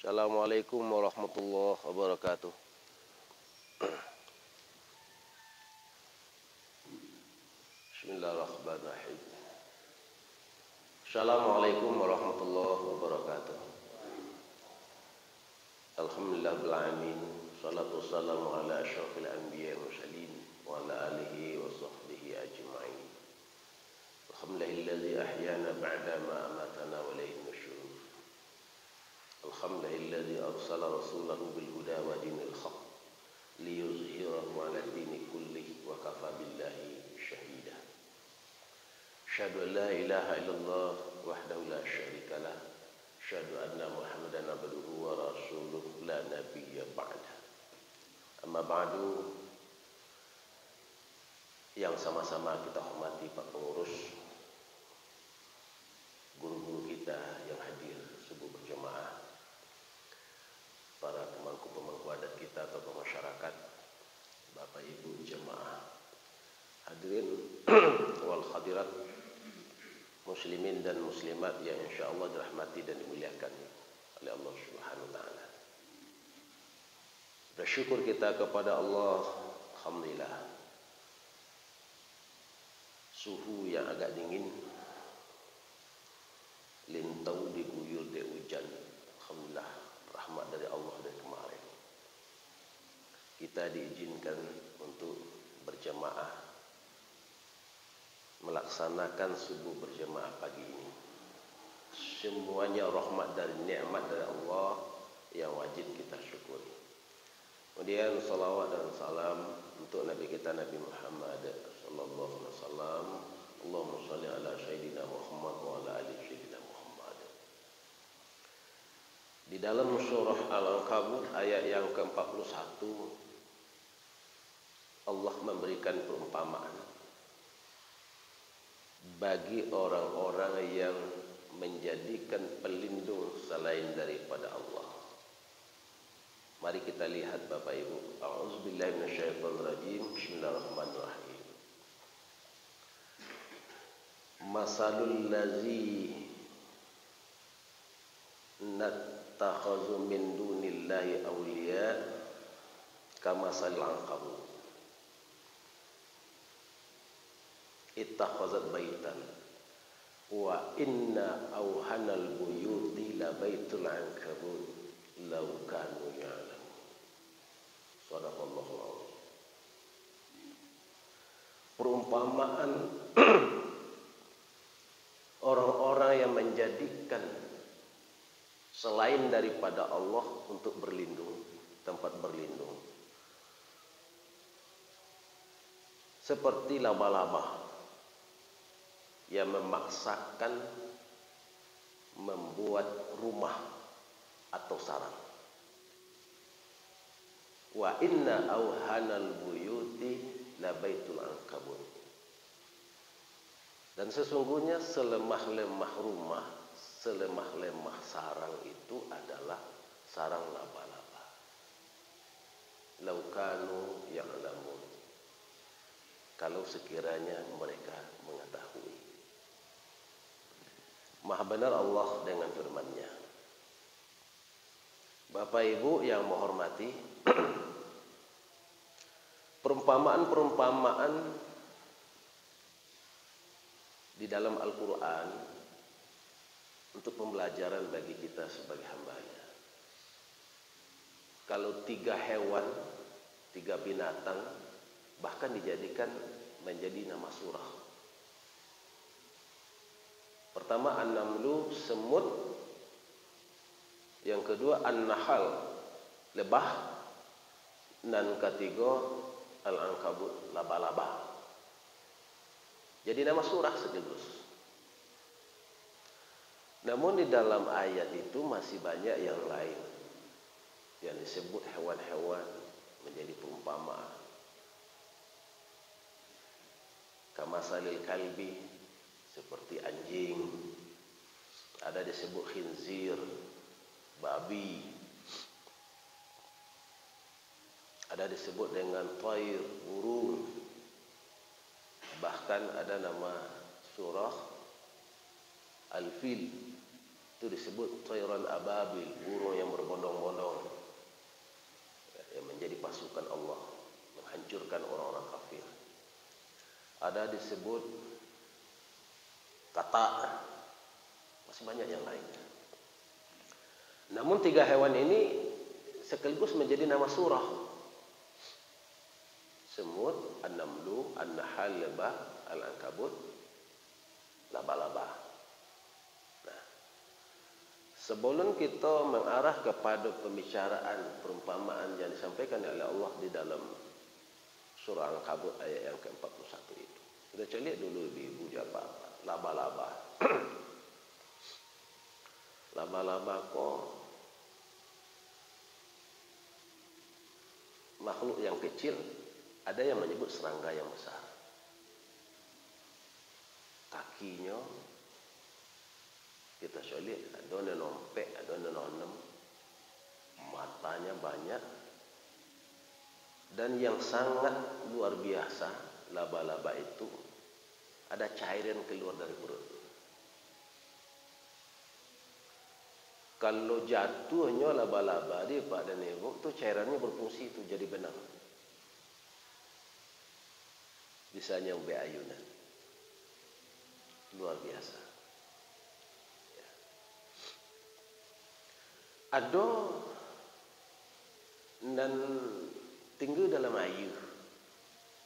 Assalamualaikum warahmatullahi wabarakatuh. Bismillahirrahmanirrahim. Assalamualaikum warahmatullahi wabarakatuh. Alhamdulillahil alamin. Salatu wassalamu ala asyrafil anbiya'i wal mursalin wa ala alihi wa sahbihi ajma'in. Alhamdulillahilladzi ahyana ba'da ma amatana wa ilayhin nusyur. Alhamdulillahilladzi arsala rasulahu bil huda wa dinil haqq liyuzhirahu 'ala dini kullihi wa kafa billahi shahida. Asyhadu an la ilaha illallah wahdahu la syarika lah. Asyhadu anna Muhammadan abduhu wa rasuluhu la nabiyya ba'da. Amma ba'du, yang sama-sama kita hormati Pak Pengurus, guru-guru kita yang hadir subuh berjamaah, para pemangku adat kita atau masyarakat, Bapak Ibu jemaah, hadirin wal hadirat, muslimin dan muslimat yang insyaallah dirahmati dan dimuliakan oleh Allah Subhanahu wa taala. Bersyukur kita kepada Allah, alhamdulillah. Suhu yang agak dingin, lintau diguyur de hujan, alhamdulillah, rahmat dari Allah dari kemarin. Kita diizinkan untuk berjamaah melaksanakan subuh berjamaah pagi ini. Semuanya rahmat dari nikmat dari Allah yang wajib kita syukuri. Kemudian salawat dan salam untuk Nabi kita Nabi Muhammad sallallahu alaihi wasallam. Allahumma shalli ala sayyidina Muhammad wa ala ali sayyidina Muhammad. Di dalam surah Al-Ankabut ayat yang ke-41, Allah memberikan perumpamaan bagi orang-orang yang menjadikan pelindung selain daripada Allah. Mari kita lihat Bapak Ibu. A'udzubillahi minasyaitonirrajim. Bismillahirrahmanirrahim. Masalul ladzi nattakhazu min dunillahi awliya kamasalil ankabut ittakhazat baitan wa inna awhanal buyuti la baitul ankabut law kanu ya'lamun. Shadaqallahu alazim. Perumpamaan orang-orang yang menjadikan selain daripada Allah untuk berlindung, tempat berlindung, seperti laba-laba yang memaksakan membuat rumah atau sarang. Wa inna awhanal buyuti la baitul ankabut. Dan sesungguhnya selemah-lemah rumah, selemah-lemah sarang itu adalah sarang laba-laba. Laukanu ya'lamun. Kalau sekiranya mereka mengetahui. Maha benar Allah dengan firman-Nya. Bapak Ibu yang menghormati, perumpamaan-perumpamaan di dalam Al-Quran untuk pembelajaran bagi kita sebagai hamba-Nya. Kalau 3 hewan, 3 binatang, bahkan dijadikan menjadi nama surah. Pertama an-namlu, semut. Yang kedua an-nahal, lebah. Dan ketiga al-ankabut, laba-laba. Jadi nama surah sekaligus. Namun di dalam ayat itu masih banyak yang lain yang disebut hewan-hewan menjadi perumpamaan. Kamasalil kalbi, seperti anjing. Ada disebut khinzir, babi. Ada disebut dengan thair, burung. Bahkan ada nama surah Al-Fil, itu disebut thairan ababil, burung yang berbondong ada disebut katak, masih banyak yang lain. Namun 3 hewan ini sekaligus menjadi nama surah. Semut, an-namlu, an-nahal, lebah, al-ankabut, laba-laba. Nah, sebelum kita mengarah kepada pembicaraan perumpamaan yang disampaikan oleh Allah di dalam surah Al-Ankabut ayat yang ke-41 itu, kita lihat dulu ibu apa? Laba-laba. Laba-laba kok makhluk yang kecil, ada yang menyebut serangga yang besar. Kakinya kita lihat ada yang nompek, ada yang nonem, matanya banyak, dan yang sangat luar biasa, laba-laba itu ada cairan keluar dari perut. Kalau jatuhnya laba-laba di pada nembok, tu cairannya berfungsi itu jadi benang. Bisa nyampe ayunan. Luar biasa. Ya. Ada dan tinggal dalam air.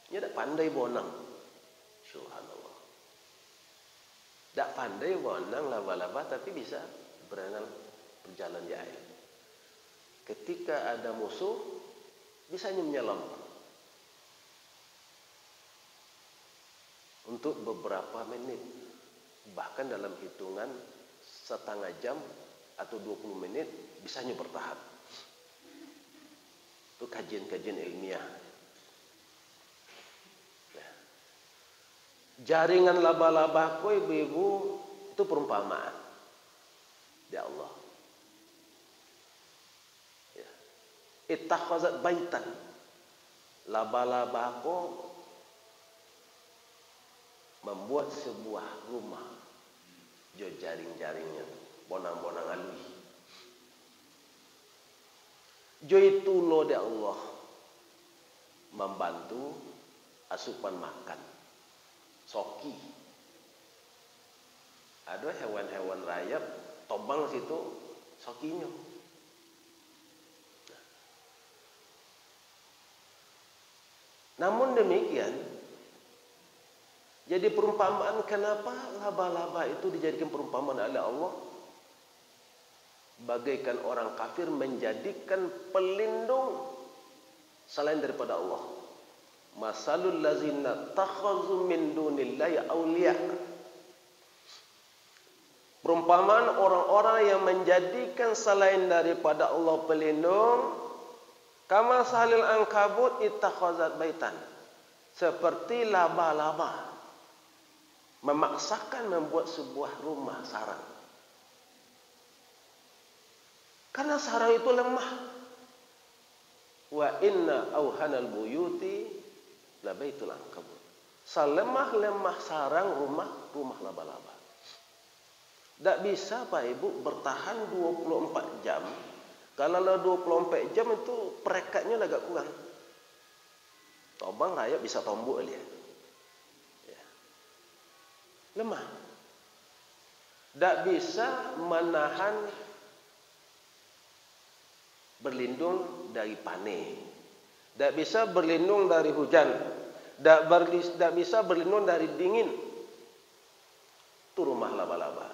Dia tak pandai bonang. Subhanallah. Tak pandai bonang laba-laba tapi bisa berenang berjalan di air. Ketika ada musuh, bisa menyelam untuk beberapa menit, bahkan dalam hitungan setengah jam atau 20 menit bisa bertahan. Itu kajian-kajian ilmiah. Ya. Jaringan laba-laba ibu-ibu itu perumpamaan di Allah. Ittakhazat baitan, laba-laba membuat sebuah rumah, jo jaring-jaringnya, bonang-bonang alui. Jo itu lo de Allah membantu asupan makan, soki. Ada hewan-hewan rayap, tobang situ sokinya. Namun demikian, jadi perumpamaan kenapa laba-laba itu dijadikan perumpamaan oleh Allah? Bagaikan orang kafir menjadikan pelindung selain daripada Allah. Masalul lazina takhazu min dunillahi awliya. Perumpamaan orang-orang yang menjadikan selain daripada Allah pelindung, kama salil ankabut ittakhazat baitan, seperti laba-laba memaksakan membuat sebuah rumah sarang. Karena sarang itu lemah. Wa inna auhanal buyuti la baitul ankabut. Selemah-lemah sarang rumah laba-laba. Tak bisa Pak Ibu bertahan 24 jam. Kalau 24 jam itu perekatnya agak kurang. Tobang rayap bisa tombok dia. Ya. Lemah. Tak bisa menahan berlindung dari panen. Tak bisa berlindung dari hujan. Tak bisa berlindung dari dingin. Itu rumah laba-laba.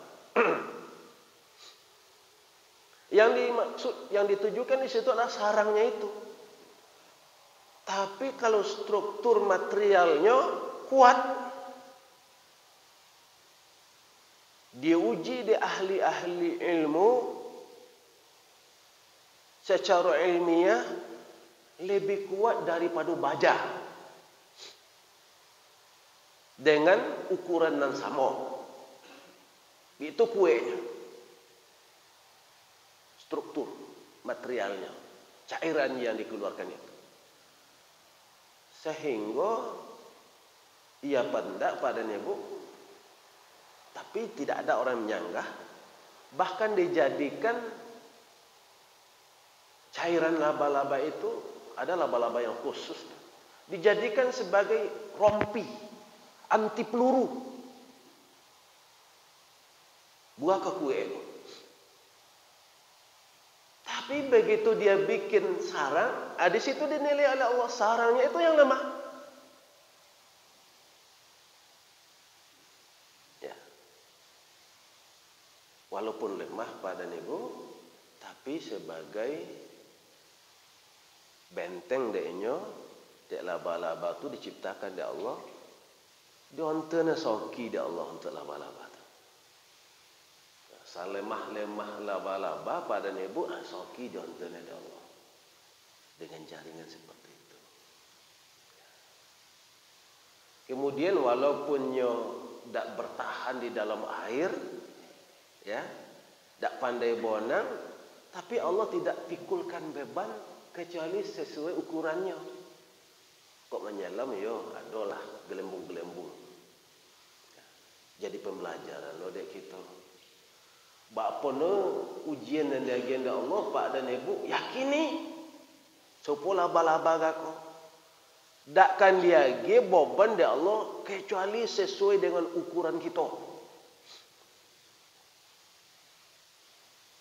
Yang dimaksud, yang ditujukan di situ adalah sarangnya itu. Tapi kalau struktur materialnya kuat, diuji di ahli-ahli ilmu secara ilmiah lebih kuat daripada baja dengan ukuran yang sama. Itu kuenya. Struktur materialnya, cairan yang dikeluarkan itu, sehingga ia pendak padanya Bu, tapi tidak ada orang menyanggah, bahkan dijadikan cairan laba-laba itu, ada laba-laba yang khusus dijadikan sebagai rompi anti peluru. Buah ke kue. Tapi begitu dia bikin sarang, di situ dinilai oleh Allah sarangnya itu yang lemah. Ya. Walaupun lemah pada nego, tapi sebagai benteng denyo, dek laba-laba tu diciptakan oleh Allah. Diontena soki di Allah untuk laba-laba tu. Salemah-lemah laba-laba pada nebu soki diontena di Allah. Dengan jaringan seperti itu. Kemudian walaupun nyo tak bertahan di dalam air, ya, tak pandai bonang, tapi Allah tidak pikulkan beban kecuali sesuai ukurannya. Kok menyelam yo, adalah gelembung-gelembung. Jadi pembelajaran lo dek kita. Bapa no ujian dan agenda Allah pak dan ibu yakini. Sopo laba-laba gako. Dakkan dia ge beban de Allah kecuali sesuai dengan ukuran kita.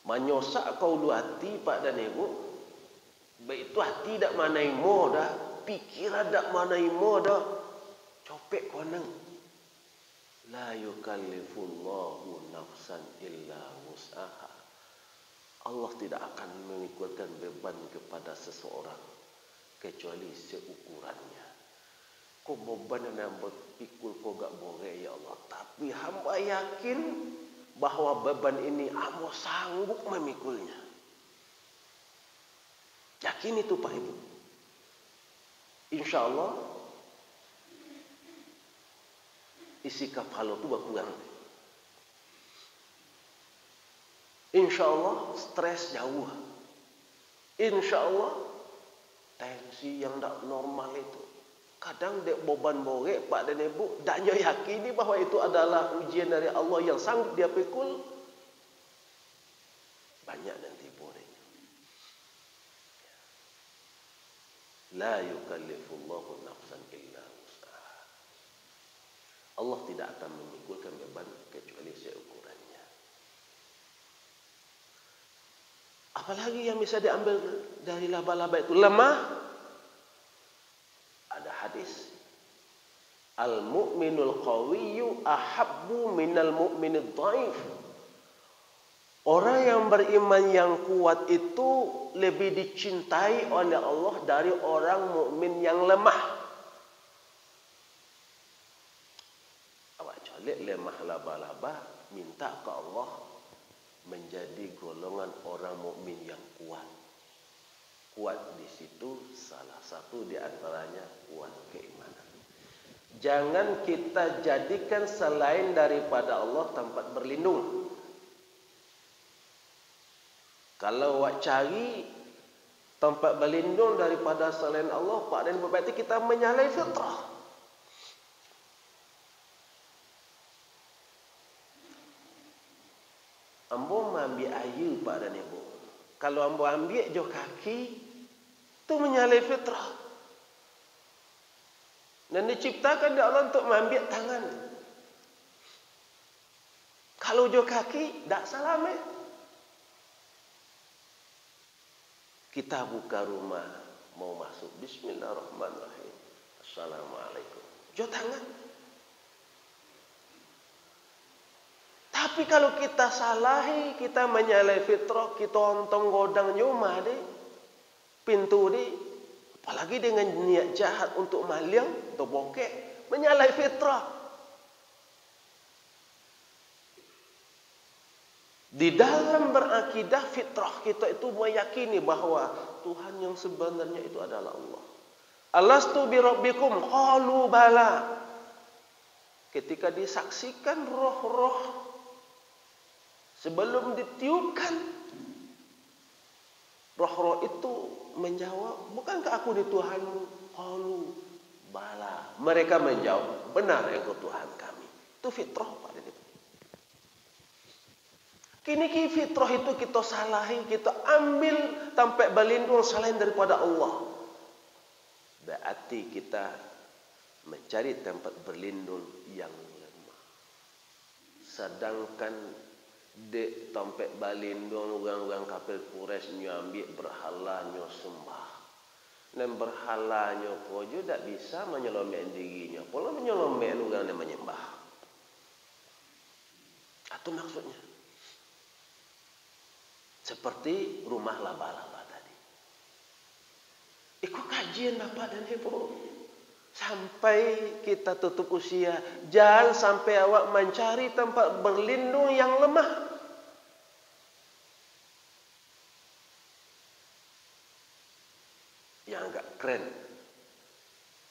Menyosak kau lu hati pak dan ibu. Baik itu hati dak manai mo dah, pikiran dak manai mo dah. Copek koneng. La yukallifullahu nafsan illa wus'aha. Allah tidak akan mengikulkan beban kepada seseorang kecuali seukurannya. Kau beban yang berpikul kau gak boleh ya Allah. Tapi hamba yakin bahwa beban ini hamba sanggup memikulnya. Yakin itu Pak Ibu. Insya Allah isi kapal itu berkurang. Insya Allah stres jauh. Insya Allah tensi yang tak normal itu. Kadang dek beban borek Pak dan Ibu tak yakini bahwa itu adalah ujian dari Allah yang sanggup dia pikul. Banyak nanti boreknya. La yukallifullahu nafsan illa wus'aha. Allah tidak akan memikulkan beban kecuali seukurannya. Apalagi yang bisa diambil dari laba-laba itu lemah. Ada hadis. Al-mu'minul qawiyyu ahabbu minal mu'minid dhaif. Orang yang beriman yang kuat itu lebih dicintai oleh Allah dari orang mukmin yang lemah. Lemah laba-laba minta ke Allah menjadi golongan orang mukmin yang kuat. Kuat di situ salah satu di antaranya kuat keimanan. Jangan kita jadikan selain daripada Allah tempat berlindung. Kalau awak cari tempat berlindung daripada selain Allah, Pak, dan berarti kita menyalahi fitrah. Ambo ambil air Pak dan Ibu. Kalau ambo ambil jo kaki, itu menyalahi fitrah. Dan diciptakan oleh Allah untuk mengambil tangan. Kalau jo kaki, tak salam. Kita buka rumah, mau masuk. Bismillahirrahmanirrahim. Assalamualaikum. Jo tangan. Tapi kalau kita salahi, kita menyalahi fitrah, kita ontong godang nyuma deh, pintu deh, apalagi dengan niat jahat untuk maling atau bokek, menyalahi fitrah. Di dalam berakidah fitrah kita itu meyakini bahwa Tuhan yang sebenarnya itu adalah Allah. Alastu bi rabbikum qalu bala. Ketika disaksikan roh-roh sebelum ditiupkan, roh-roh itu menjawab, bukankah aku di Tuhanmu? Qalu bala. Mereka menjawab, benar engkau Tuhan kami. Itu fitrah Pak. Kini fitrah itu kita salahi, kita ambil sampai berlindung selain daripada Allah. Berarti kita mencari tempat berlindung yang lemah. Sedangkan de tempat berlindung orang-orang kafir Quraisy nyambil berhala nyo sembah. Dan berhala nyo ko juga tak bisa menyelamatkan dirinya. Pola menyelamatkan orang yang menyembah. Itu maksudnya. Seperti rumah laba-laba tadi. Ikut kajian Bapak dan Ibu. Sampai kita tutup usia. Jangan sampai awak mencari tempat berlindung yang lemah. Yang agak keren.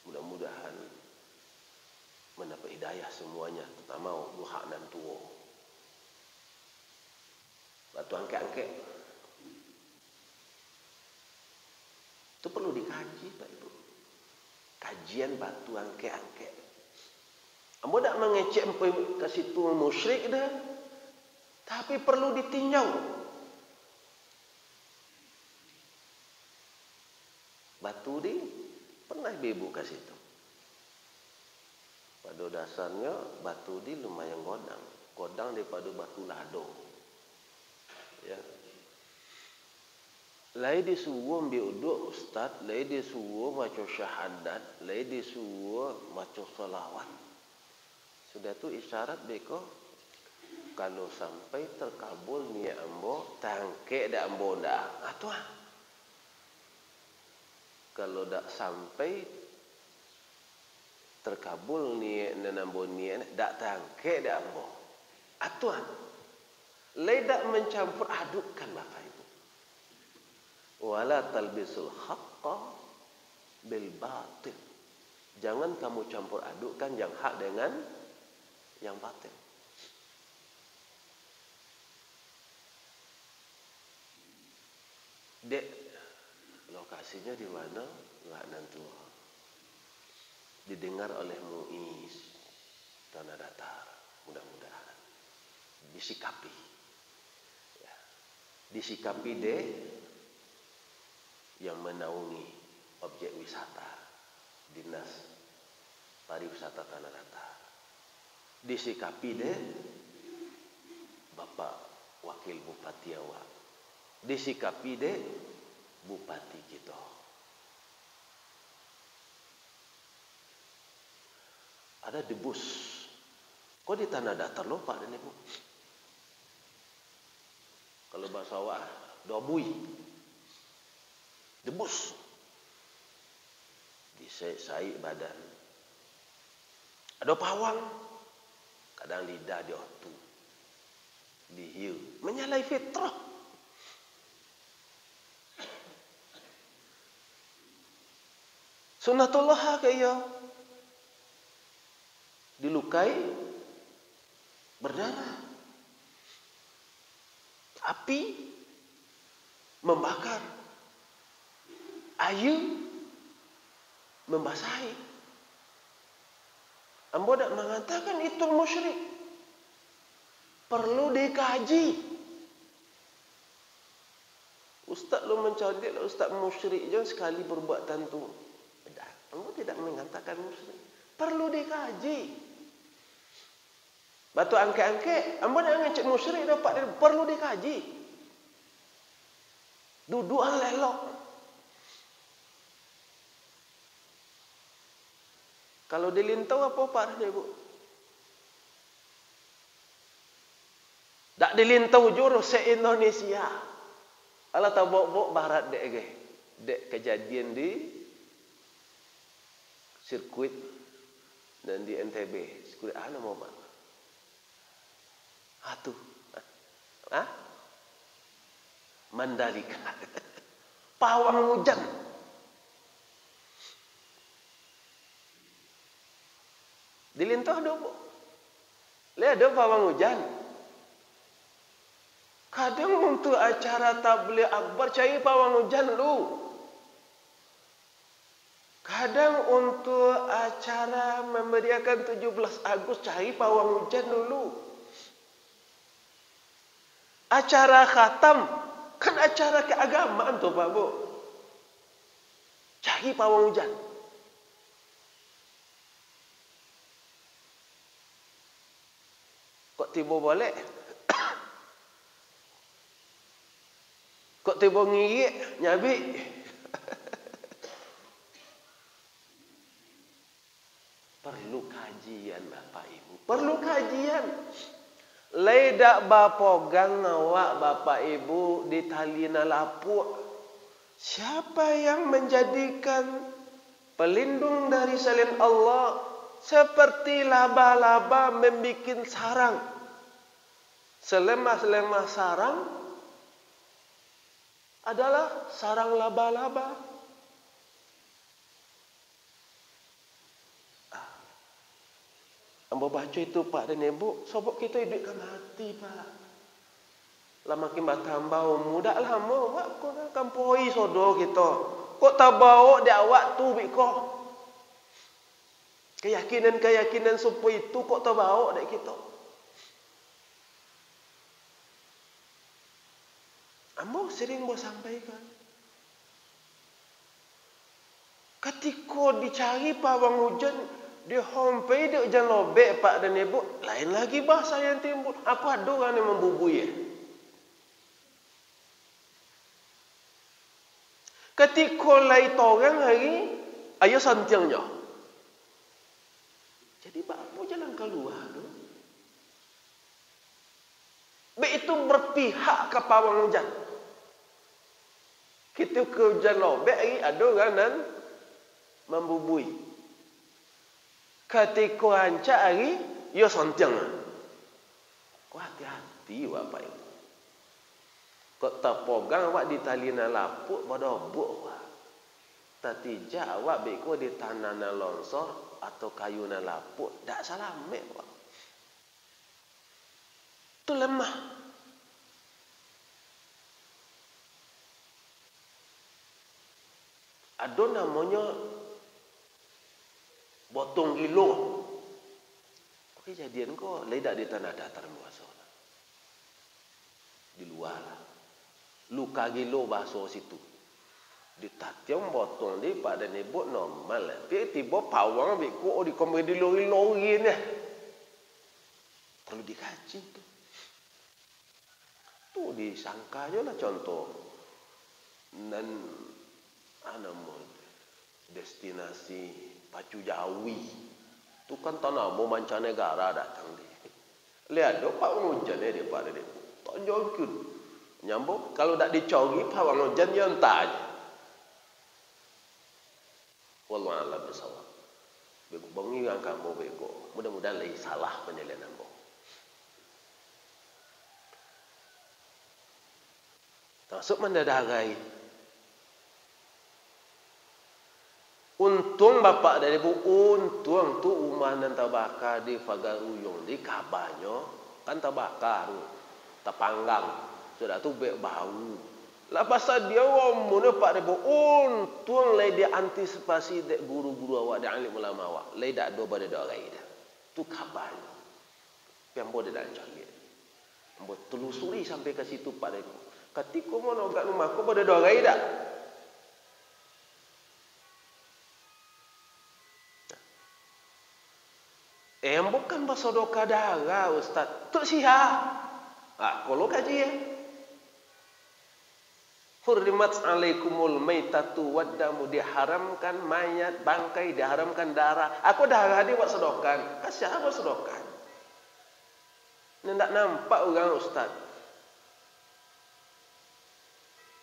Mudah-mudahan mendapat hidayah semuanya. Terutama duha dan tua. Batu angke-angke. Itu perlu dikaji Pak Ibu. Kajian batu angke-angke. Ambo tak mengecek ke situ musyrik dah. Tapi perlu ditinjau. Batu di pernah ibu ke situ. Pada dasarnya batu di lumayan godang. Godang daripada batu lado. Ya. Lai disuruh ambil uduk ustaz, lai disuruh baca syahadat, lai disuruh baca salawat. Sudah tu isyarat beko kalau sampai terkabul niat ambo, tangkek dak ambo dah. Atuh. Kalau dak sampai terkabul niat dan ambo niat dak tangkek dak ambo. Atuh. Lai dak mencampur adukkan Bapak Ibu. Wala talbisul haqqa bil batil. Jangan kamu campur adukkan yang hak dengan yang batil. Dek, lokasinya di mana? Enggak nentu. Didengar oleh Muiz Tanah Datar. Mudah-mudahan disikapi. Disikapi deh yang menaungi objek wisata Dinas Pariwisata Tanah Datar. Disikapi deh Bapak Wakil Bupati awak. Disikapi deh Bupati kita. Ada debus. Kok di Tanah Datar lo Pak dan Ibu? Kalau bahasa awak, dobui. Debus. Disai badan. Ada pawang. Kadang lidah dia tu. Dihiu. Menyalahi fitrah. Sunnatullah kaya. Dilukai. Berdarah. Api membakar, air membasahi. Ambo tak mengatakan itu musyrik. Perlu dikaji. Ustaz lu mencadik lah ustaz musyrik je sekali perbuatan tu. Ambo tidak mengatakan musyrik. Perlu dikaji. Batu angke-angke, ambo nak ngecek musyrik dapat dia perlu dikaji. Duduan lelok. Kalau dilintau apa Pak dia Bu? Tak dilintau juru se-Indonesia. Ala tabok-bok barat dek ke. Dek kejadian di sirkuit dan di NTB. Sirkuit mana mau Pak? Atuh. Hah? Mandalika. Pawang hujan. Dilintah ada bu. Lihat ada pawang hujan. Kadang untuk acara tabligh akbar cari pawang hujan lu. Kadang untuk acara memeriahkan 17 Agustus cari pawang hujan dulu. Acara khatam kan acara keagamaan tuh Pak Bu. Cari pawang hujan. Kok tiba balik? Kok tiba ngiyik, nyabi? Perlu kajian Bapak Ibu. Perlu kajian. Leidak bapogang awak Bapak Ibu di talina lapuk. Siapa yang menjadikan pelindung dari selain Allah? Seperti laba-laba membikin sarang. Selemah-lemah sarang adalah sarang laba-laba. Ambo baca itu Pak dan Ibu, sobok kita hidup kan mati Pak. Lah makin bertambah muda lah mo, wak ko kampoi sodo kita. Kok tak bawa dia awak tu biko. Keyakinan-keyakinan supaya itu kok tak bawa dek kita. Ambo sering mau sampaikan. Ketika dicari pawang hujan di homepage dia hujan lobek Pak dan Ibu, lain lagi bahasa yang timbul. Aku ada kan yang membubui ya. Ketika lai torang hari, ayo santiangnya. Jadi Pak, jalan keluar tu. Baik itu berpihak ke pawang hujan. Kita ke hujan lobek hari, ada kan membubui. Ketika hancak hari, yo santiang. Kau hati-hati Bapak Ibu. Kau tak pegang awak di talina lapuk pada obok awak. Tatijak awak beko di tanah na longsor atau kayu na lapuk, dak salah mek awak. Itu lemah. Ada namanya botong gilo. Kejadian kok ledak di tanah datar muasa. Di luar lah. Luka gilo bahasa situ. Ditatiang botong di pada nebut normal. Tapi tiba pawang beku di komedi lori-lori ni. Perlu dikaji tu. Tu disangkanya lah contoh. Dan destinasi Pacu Jawi. Tu kan tanah mau mancanegara datang di. Lihat do pak hujan dia pada dia. Tak jauh. Nyambung kalau tak dicori pawang hujan dia entah aja. Wallahu a'lam bishawab. Bego bangi yang kamu bego. Mudah-mudahan lagi salah penilaian ambo. Masuk mendadagai. Untung bapak dan ibu, untung tu umah nan tabaka di Fagaruyung di kabanyo kan tabaka tu, tapanggang. Sudah tu bau. Lah pasal dia omune pak ibu, untung lai dia antisipasi dek guru-guru awak dan alim ulama awak. Lai dak do pada dak rai dah. Tu kabanyo. Pembo dia dak cari. Pembo telusuri sampai ke situ pak ibu. Ketika mau kat rumah ko pada dak rai dak. Bukan bersedekah darah Ustaz. Tu sihat. Kalau kaji ya. Hurrimat alaikumul maitatu waddamu, diharamkan mayat, bangkai, diharamkan darah. Aku darah dia buat sedokan. Kasih apa sedokan? Ini tak nampak orang Ustaz.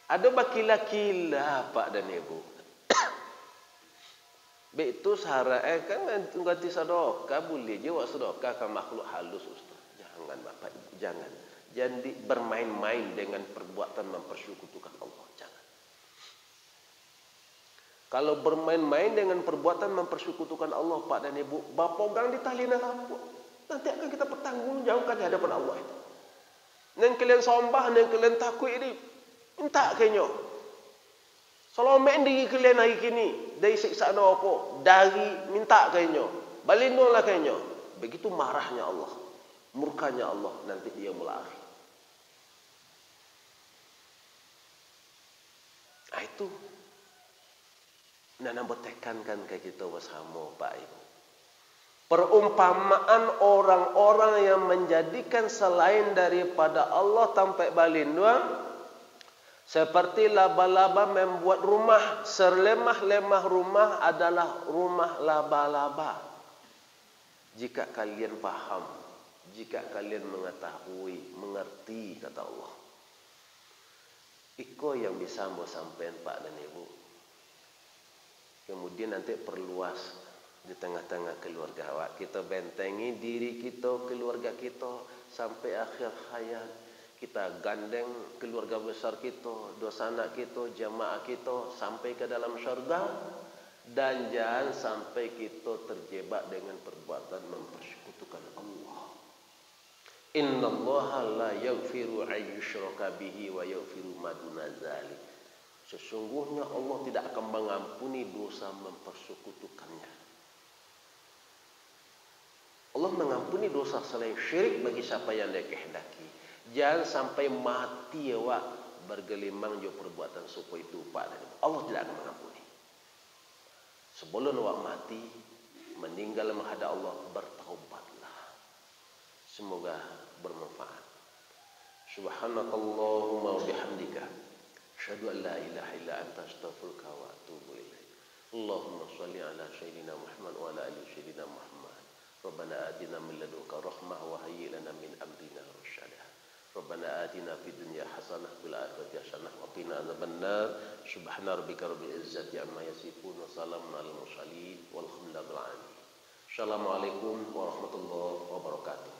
Ada bakila-kila Pak dan Ibu. Betul syarat kan ganti sedekah boleh je buat sedekah ke makhluk halus Ustaz. Jangan Bapak Ibu, jangan. Jadi bermain-main dengan perbuatan mempersekutukan Allah, jangan. Kalau bermain-main dengan perbuatan mempersekutukan Allah Pak dan Ibu, bapogang di talina lampu. Nanti akan kita bertanggungjawabkan di hadapan Allah itu. Nang kalian sombah, nang kalian takut ini, minta kenyo. Selamat diri kalian hari kini dari siksaan apa? Dari minta kenyo. Balindunglah kenyo. Begitu marahnya Allah. Murkanya Allah nanti dia mulai akhir. Itu nana tekankan ke kita bersama Pak Ibu. Perumpamaan orang-orang yang menjadikan selain daripada Allah tampai balindua seperti laba-laba membuat rumah. Selemah-lemah rumah adalah rumah laba-laba. Jika kalian paham, jika kalian mengetahui, mengerti kata Allah. Iko yang bisa mau sampein Pak dan Ibu. Kemudian nanti perluas di tengah-tengah keluarga awak. Kita bentengi diri kita, keluarga kita sampai akhir hayat. Kita gandeng keluarga besar kita, dosa anak kita, jamaah kita sampai ke dalam syurga. Dan jangan sampai kita terjebak dengan perbuatan mempersekutukan Allah. Innallaha la yaghfiru ayyushraka bihi wa yaghfiru ma duna dzalik. Sesungguhnya Allah tidak akan mengampuni dosa mempersekutukannya. Allah mengampuni dosa selain syirik bagi siapa yang dia kehendaki. Jangan sampai mati awak bergelimang jo perbuatan serupa itu Pak. Allah tidak akan mengampuni. Sebelum awak mati, meninggal menghadap Allah, bertaubatlah. Semoga bermanfaat. Subhanakallahumma wa bihamdika, asyhadu an la ilaha illa anta, astaghfiruka wa atubu ilaik. Allahumma shalli ala sayyidina Muhammad wa ala ali sayyidina Muhammad. Rabbana atina min ladunka rahmah wa hayyi lana min amrina rasyada. Rabbana atina fid dunya hasanah wa fil akhirati hasanah wa qina adzabannar. Subhana rabbika rabbil izzati amma yasifun wa salamun alal mursalin walhamdulillahi rabbil alamin. Assalamualaikum warahmatullahi wabarakatuh.